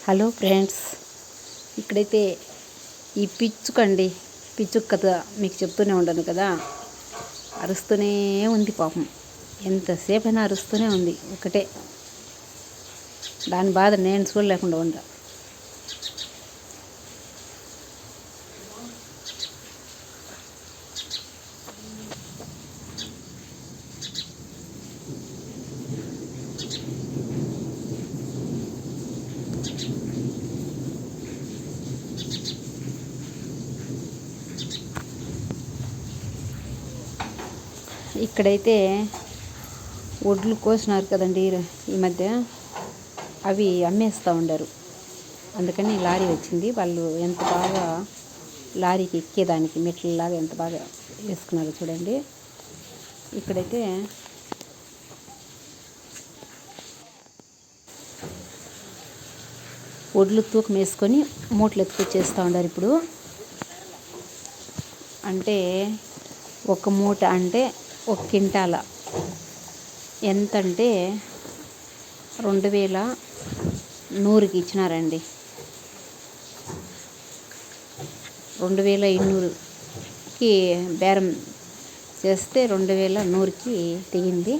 Hello friends, ఇక్కడైతే ఈ పిచ్చుక కదా మీకు చెప్తూనే ఉండను కదా, అరుస్తూనే ఉంది పాపం. ఎంతసేపు అయినా అరుస్తూనే ఉంది. ఒకటే దాని బాధ నేను చూడలేకుండా ఉండా. ఇక్కడైతే ఒడ్లు కోసినారు కదండి ఈ మధ్య, అవి అమ్మేస్తూ ఉండారు. అందుకని లారీ వచ్చింది. వాళ్ళు ఎంత బాగా లారీకి ఎక్కేదానికి మెట్లలాగా ఎంత బాగా వేసుకున్నారో చూడండి. ఇక్కడైతే ఒడ్లు తూకం వేసుకొని మూటలు ఎత్తుకొచ్చేస్తూ ఉన్నారు. ఇప్పుడు అంటే ఒక మూట అంటే ఒక క్వింటాల ఎంతంటే 2100కి ఇచ్చినారండి. 2200కి బేరం చేస్తే 2100కి తెగింది.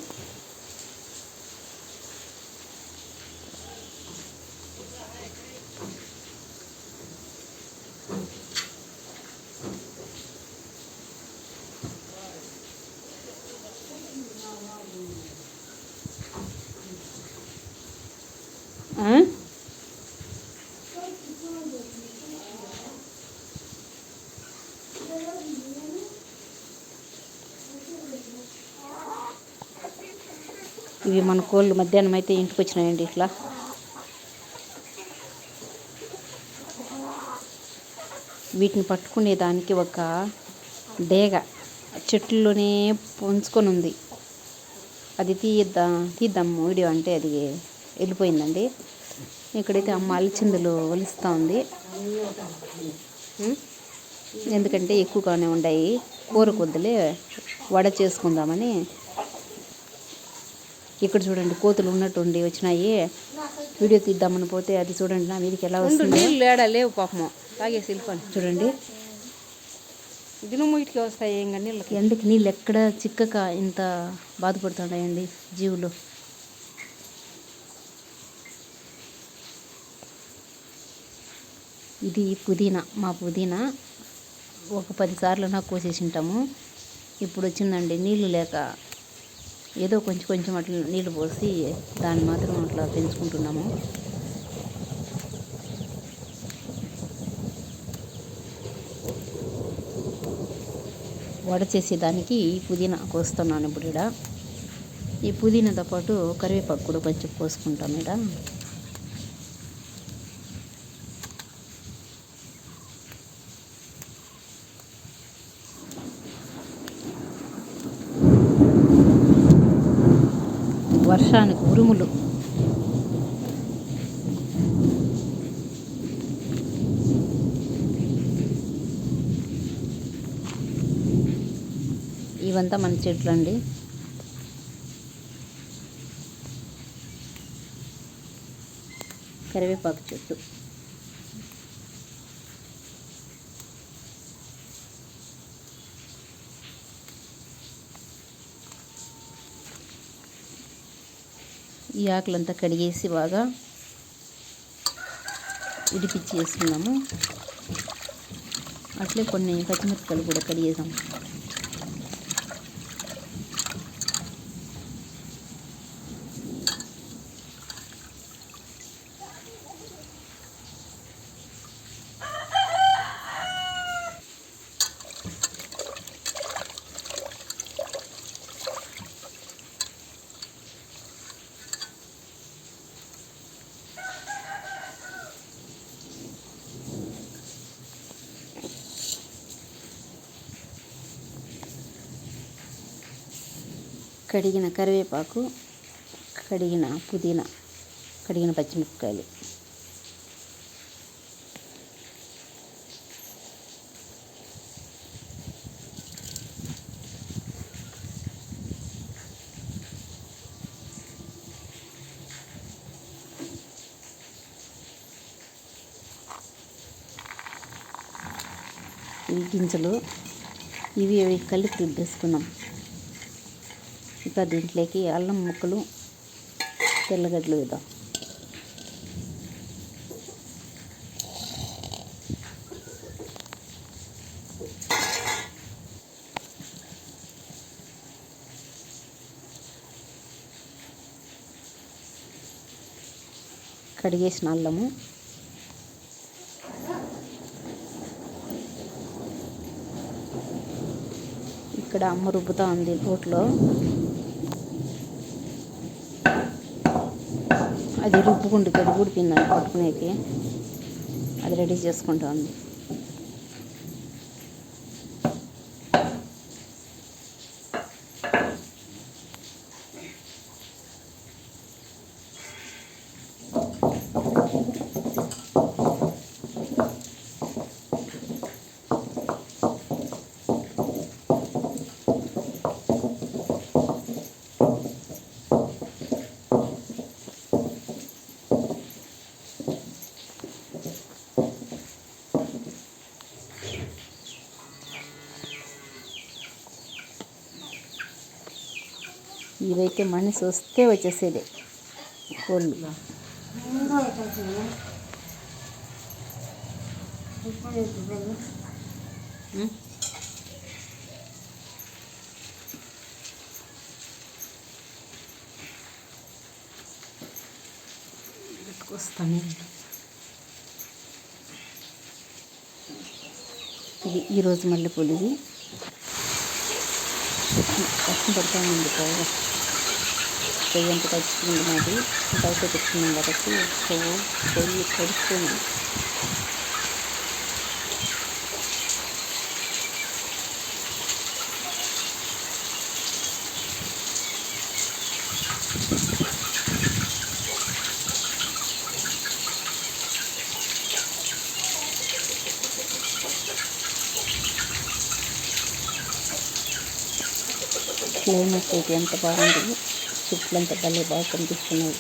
ఇవి మన కోళ్ళు మధ్యాహ్నం అయితే ఇంటికి వచ్చినాయండి. ఇట్లా వీటిని పట్టుకునేదానికి ఒక డేగ చెట్లలోనే పొంచుకొని ఉంది. అది తీద్దాం వీడియో అంటే అది వెళ్ళిపోయిందండి. ఇక్కడైతే అమ్మ అలచిందులు ఒలుస్తూ ఉంది. ఎందుకంటే ఎక్కువగానే ఉన్నాయి, కూర కొద్దులే వడ చేసుకుందామని. ఇక్కడ చూడండి, కోతులు ఉన్నట్టుండి వచ్చినాయి. వీడియో తీద్దామని పోతే అది చూడండి నా మీదకి ఎలా వస్తుంది. నీళ్ళు ఏడా లేవు పాపము, తాగేసి వెళ్ళిపోయి. చూడండి దినము ఇటుకే వస్తాయి. ఇంకా నీళ్ళకి ఎండకి నీళ్ళు ఎక్కడ చిక్కక ఇంత బాధపడుతున్నాయండి జీవులు. ఇది పుదీనా, మా పుదీనా ఒక 10 సార్లు నాకు కోసేసి ఉంటాము. ఇప్పుడు వచ్చిందండి నీళ్ళు లేక, ఏదో కొంచెం అట్లా నీళ్ళు పోసి దాన్ని మాత్రం అట్లా పెంచుకుంటున్నాము. వడ చేసేదానికి ఈ పుదీనా కోస్తున్నాను ఇప్పుడు. ఇక్కడ ఈ పుదీనాతో పాటు కరివేపాకు కూడా కొంచెం కోసుకుంటాం. ఇక్కడ వర్షానికి ఉరుములు. ఇవంతా మన చెట్లు అండి. కరివేపాకు చెట్టు. ఈ ఆకులంతా కడిగేసి బాగా ఇడిపిచ్చి వేసుకున్నాము. అట్లే కొన్ని పచ్చిమిరపకాయలు కూడా కడిగేసాం. కడిగిన కరివేపాకు, కడిగిన పుదీనా, కడిగిన పచ్చిమిరపకాయలు. ఈ గింజలు ఇవి కలిపి రుబ్బేసుకున్నాం. ఇక దీంట్లోకి అల్లం ముక్కలు, తెల్లగడ్డలు వేద్దాం. కడిగేసిన అల్లము, ఇక్కడ అమ్మ రుబ్బుతా ఉంది రోట్లో. అది రుబ్బుకుంటూ గడి ఉడిపిందని పట్టుకునేకి అది రెడీ చేసుకుంటా ఉంది. ఇవైతే మనిషి వస్తే వచ్చేసేదే కోళ్ళు. వస్తాను. ఇది ఈరోజు మల్లెపూలు. ఇది వర్షం పడతా ఉంది బాగా. పొయ్యి అంతా తగ్గుతుంది మాది. బయట పెట్టుకున్నాం కాబట్టి పొయ్యి తడుస్తుంది. క్లైమేట్ అయితే ఎంత బాగుంది. చెట్లంతా భలే బాగా కనిపిస్తున్నాయి.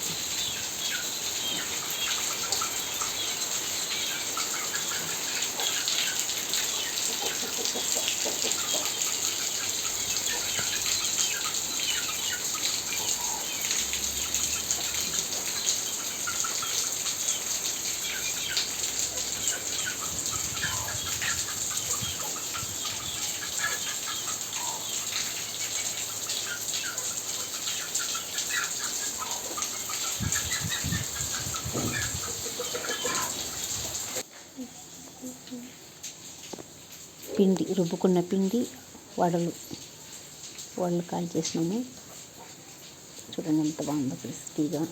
పిండి రుబ్బుకున్న పిండి వడలు కాల్ చేసినాము. చూడండి ఎంత బాగుందో క్రిస్పీగా.